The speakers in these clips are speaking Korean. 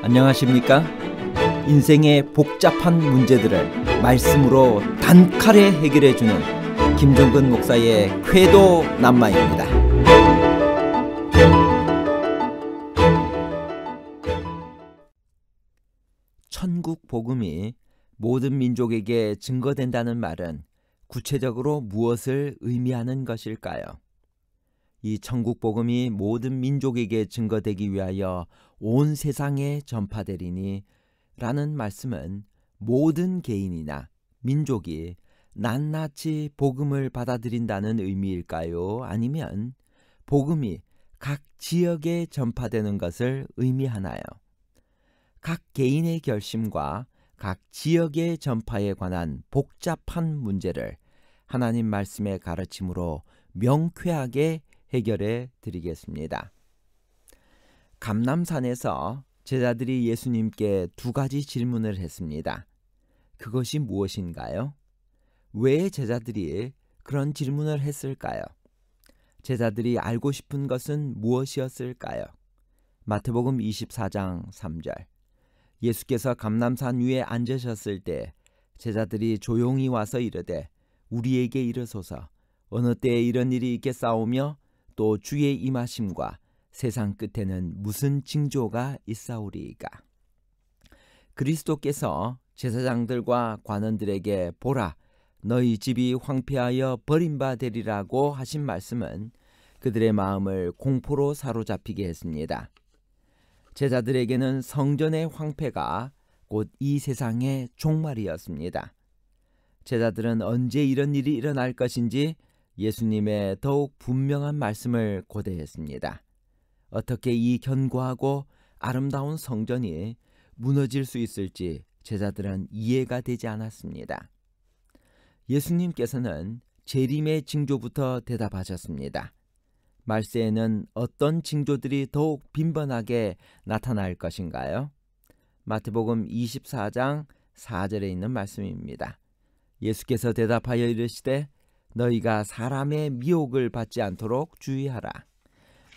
안녕하십니까? 인생의 복잡한 문제들을 말씀으로 단칼에 해결해주는 김종근 목사의 쾌도 남마입니다. 천국 복음이 모든 민족에게 증거된다는 말은 구체적으로 무엇을 의미하는 것일까요? 이 천국 복음이 모든 민족에게 증거되기 위하여 온 세상에 전파되리니 라는 말씀은 모든 개인이나 민족이 낱낱이 복음을 받아들인다는 의미일까요? 아니면 복음이 각 지역에 전파되는 것을 의미하나요? 각 개인의 결심과 각 지역의 전파에 관한 복잡한 문제를 하나님 말씀의 가르침으로 명쾌하게 해결해 드리겠습니다. 감람산에서 제자들이 예수님께 두 가지 질문을 했습니다. 그것이 무엇인가요? 왜 제자들이 그런 질문을 했을까요? 제자들이 알고 싶은 것은 무엇이었을까요? 마태복음 24장 3절. 예수께서 감람산 위에 앉으셨을 때 제자들이 조용히 와서 이르되 우리에게 이르소서 어느 때에 이런 일이 있겠사오며 또 주의 임하심과 세상 끝에는 무슨 징조가 있사오리이까. 그리스도께서 제사장들과 관원들에게 보라 너희 집이 황폐하여 버림받으리라고 하신 말씀은 그들의 마음을 공포로 사로잡히게 했습니다. 제자들에게는 성전의 황폐가 곧 이 세상의 종말이었습니다. 제자들은 언제 이런 일이 일어날 것인지 예수님의 더욱 분명한 말씀을 고대했습니다. 어떻게 이 견고하고 아름다운 성전이 무너질 수 있을지 제자들은 이해가 되지 않았습니다. 예수님께서는 재림의 징조부터 대답하셨습니다. 말세에는 어떤 징조들이 더욱 빈번하게 나타날 것인가요? 마태복음 24장 4절에 있는 말씀입니다. 예수께서 대답하여 이르시되 너희가 사람의 미혹을 받지 않도록 주의하라.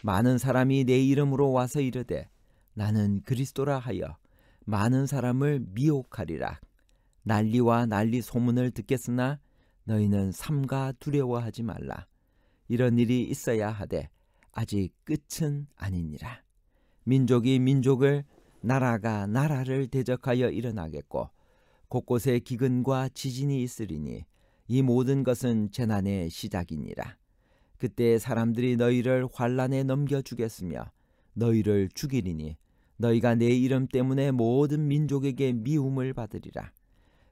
많은 사람이 내 이름으로 와서 이르되 나는 그리스도라 하여 많은 사람을 미혹하리라. 난리와 난리 소문을 듣겠으나 너희는 삼가 두려워하지 말라. 이런 일이 있어야 하되 아직 끝은 아니니라. 민족이 민족을 나라가 나라를 대적하여 일어나겠고 곳곳에 기근과 지진이 있으리니 이 모든 것은 재난의 시작이니라. 그때 사람들이 너희를 환난에 넘겨주겠으며 너희를 죽이리니 너희가 내 이름 때문에 모든 민족에게 미움을 받으리라.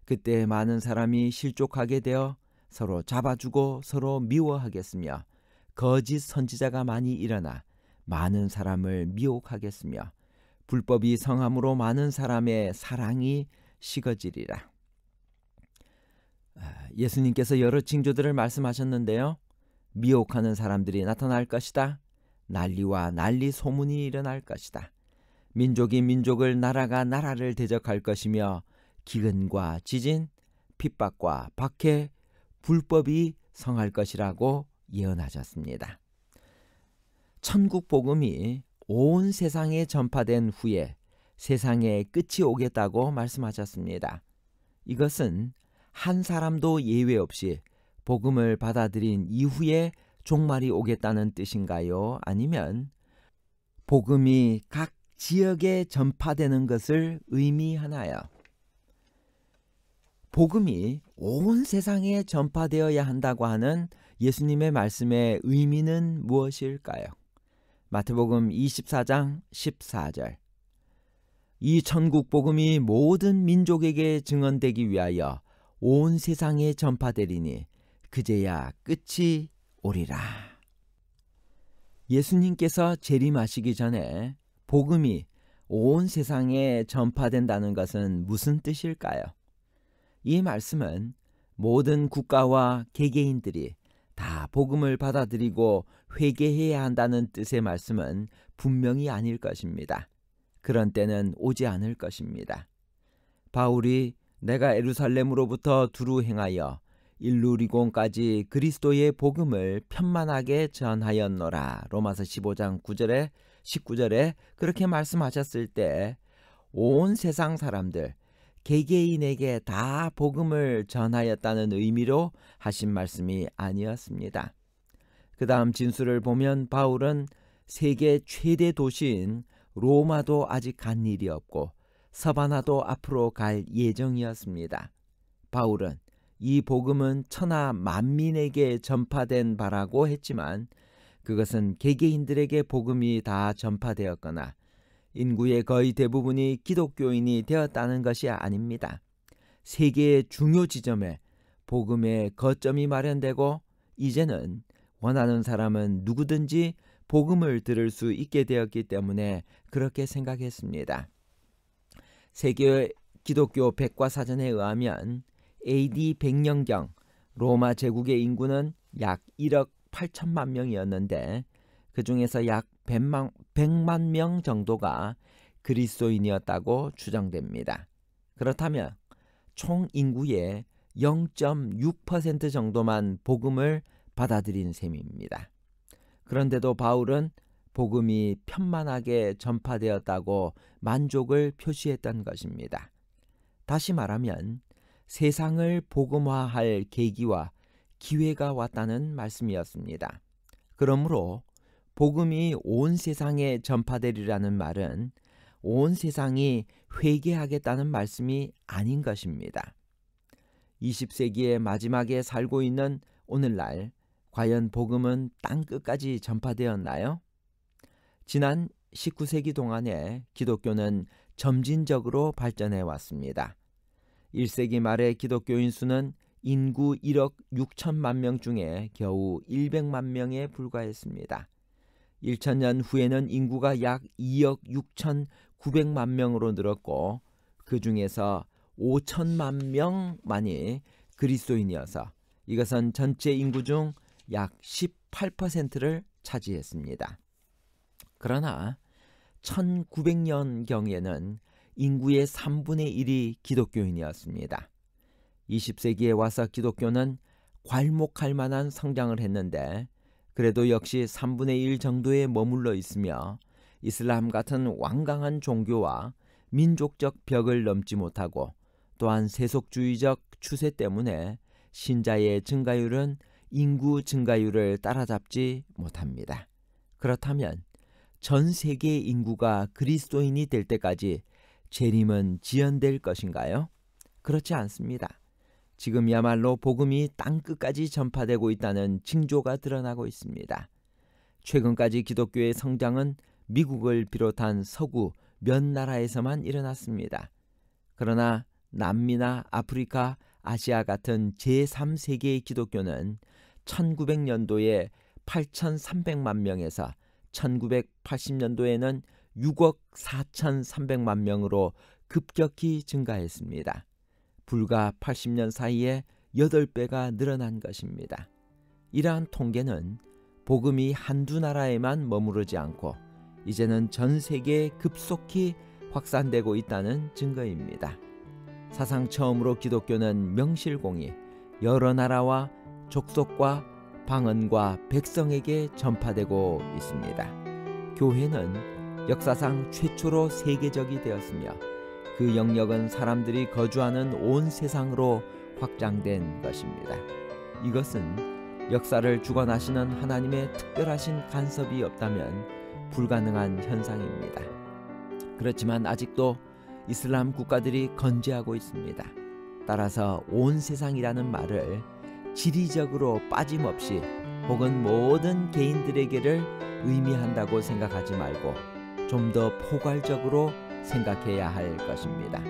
그때 많은 사람이 실족하게 되어 서로 잡아주고 서로 미워하겠으며 거짓 선지자가 많이 일어나 많은 사람을 미혹하겠으며 불법이 성함으로 많은 사람의 사랑이 식어지리라. 예수님께서 여러 징조들을 말씀하셨는데요. 미혹하는 사람들이 나타날 것이다. 난리와 난리 소문이 일어날 것이다. 민족이 민족을 나라가 나라를 대적할 것이며 기근과 지진, 핍박과 박해, 불법이 성할 것이라고 예언하셨습니다. 천국 복음이 온 세상에 전파된 후에 세상에 끝이 오겠다고 말씀하셨습니다. 이것은 한 사람도 예외 없이 복음을 받아들인 이후에 종말이 오겠다는 뜻인가요? 아니면 복음이 각 지역에 전파되는 것을 의미하나요? 복음이 온 세상에 전파되어야 한다고 하는 예수님의 말씀의 의미는 무엇일까요? 마태복음 24장 14절. 이 천국 복음이 모든 민족에게 증언되기 위하여 온 세상에 전파되리니 그제야 끝이 오리라. 예수님께서 재림하시기 전에 복음이 온 세상에 전파된다는 것은 무슨 뜻일까요? 이 말씀은 모든 국가와 개개인들이 다 복음을 받아들이고 회개해야 한다는 뜻의 말씀은 분명히 아닐 것입니다. 그런 때는 오지 않을 것입니다. 바울이 내가 예루살렘으로부터 두루 행하여 일루리곤까지 그리스도의 복음을 편만하게 전하였노라. 로마서 15장 9절에 19절에 그렇게 말씀하셨을 때 온 세상 사람들, 개개인에게 다 복음을 전하였다는 의미로 하신 말씀이 아니었습니다. 그 다음 진술을 보면 바울은 세계 최대 도시인 로마도 아직 간 일이 없고 서바나도 앞으로 갈 예정이었습니다. 바울은 이 복음은 천하 만민에게 전파된 바라고 했지만 그것은 개개인들에게 복음이 다 전파되었거나 인구의 거의 대부분이 기독교인이 되었다는 것이 아닙니다. 세계의 중요 지점에 복음의 거점이 마련되고 이제는 원하는 사람은 누구든지 복음을 들을 수 있게 되었기 때문에 그렇게 생각했습니다. 세계 기독교 백과사전에 의하면 AD 100년경 로마 제국의 인구는 약 1억 8천만 명이었는데 그 중에서 약 100만 명 정도가 그리스도인이었다고 추정됩니다. 그렇다면 총 인구의 0.6% 정도만 복음을 받아들인 셈입니다. 그런데도 바울은 복음이 편만하게 전파되었다고 만족을 표시했던 것입니다. 다시 말하면 세상을 복음화할 계기와 기회가 왔다는 말씀이었습니다. 그러므로 복음이 온 세상에 전파되리라는 말은 온 세상이 회개하겠다는 말씀이 아닌 것입니다. 20세기의 마지막에 살고 있는 오늘날 과연 복음은 땅끝까지 전파되었나요? 지난 19세기 동안에 기독교는 점진적으로 발전해 왔습니다. 1세기 말의 기독교인 수는 인구 1억 6천만 명 중에 겨우 100만 명에 불과했습니다. 1000년 후에는 인구가 약 2억 6천9백만 명으로 늘었고 그 중에서 5천만 명만이 그리스도인이어서 이것은 전체 인구 중 약 18%를 차지했습니다. 그러나 1900년경에는 인구의 3분의 1이 기독교인이었습니다. 20세기에 와서 기독교는 괄목할 만한 성장을 했는데 그래도 역시 3분의 1 정도에 머물러 있으며 이슬람 같은 완강한 종교와 민족적 벽을 넘지 못하고 또한 세속주의적 추세 때문에 신자의 증가율은 인구 증가율을 따라잡지 못합니다. 그렇다면 전 세계 인구가 그리스도인이 될 때까지 재림은 지연될 것인가요? 그렇지 않습니다. 지금이야말로 복음이 땅끝까지 전파되고 있다는 징조가 드러나고 있습니다. 최근까지 기독교의 성장은 미국을 비롯한 서구 몇 나라에서만 일어났습니다. 그러나 남미나 아프리카, 아시아 같은 제3세계의 기독교는 1900년도에 8,300만 명에서 1980년도에는 6억 4,300만 명으로 급격히 증가했습니다. 불과 80년 사이에 8배가 늘어난 것입니다. 이러한 통계는 복음이 한두 나라에만 머무르지 않고 이제는 전 세계에 급속히 확산되고 있다는 증거입니다. 사상 처음으로 기독교는 명실공히 여러 나라와 족속과 방언과 백성에게 전파되고 있습니다. 교회는 역사상 최초로 세계적이 되었으며 그 영역은 사람들이 거주하는 온 세상으로 확장된 것입니다. 이것은 역사를 주관하시는 하나님의 특별하신 간섭이 없다면 불가능한 현상입니다. 그렇지만 아직도 이슬람 국가들이 건재하고 있습니다. 따라서 온 세상이라는 말을 지리적으로 빠짐없이 혹은 모든 개인들에게를 의미한다고 생각하지 말고 좀 더 포괄적으로 생각해야 할 것입니다.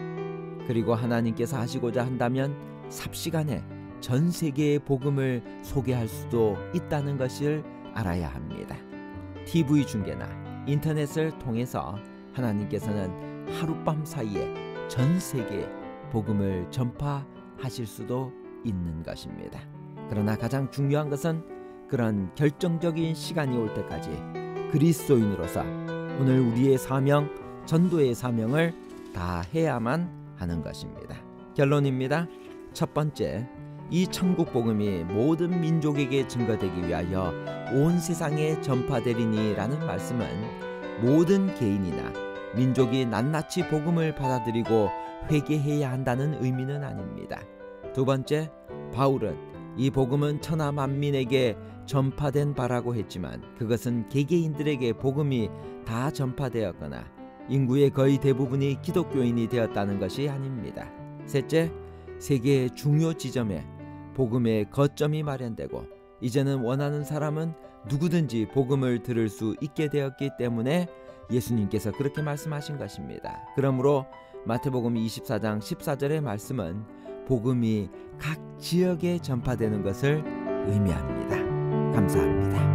그리고 하나님께서 하시고자 한다면 삽시간에 전 세계의 복음을 소개할 수도 있다는 것을 알아야 합니다. TV 중계나 인터넷을 통해서 하나님께서는 하룻밤 사이에 전 세계에 복음을 전파하실 수도 있는 것입니다. 그러나 가장 중요한 것은 그런 결정적인 시간이 올 때까지 그리스도인으로서 오늘 우리의 사명, 전도의 사명을 다 해야만 하는 것입니다. 결론입니다. 첫 번째, 이 천국 복음이 모든 민족에게 증거되기 위하여 온 세상에 전파되리니라는 말씀은 모든 개인이나 민족이 낱낱이 복음을 받아들이고 회개해야 한다는 의미는 아닙니다. 두 번째, 바울은 이 복음은 천하 만민에게 전파된 바라고 했지만 그것은 개개인들에게 복음이 다 전파되었거나 인구의 거의 대부분이 기독교인이 되었다는 것이 아닙니다. 셋째, 세계의 중요 지점에 복음의 거점이 마련되고 이제는 원하는 사람은 누구든지 복음을 들을 수 있게 되었기 때문에 예수님께서 그렇게 말씀하신 것입니다. 그러므로 마태복음 24장 14절의 말씀은 복음이 각 지역에 전파되는 것을 의미합니다. 감사합니다.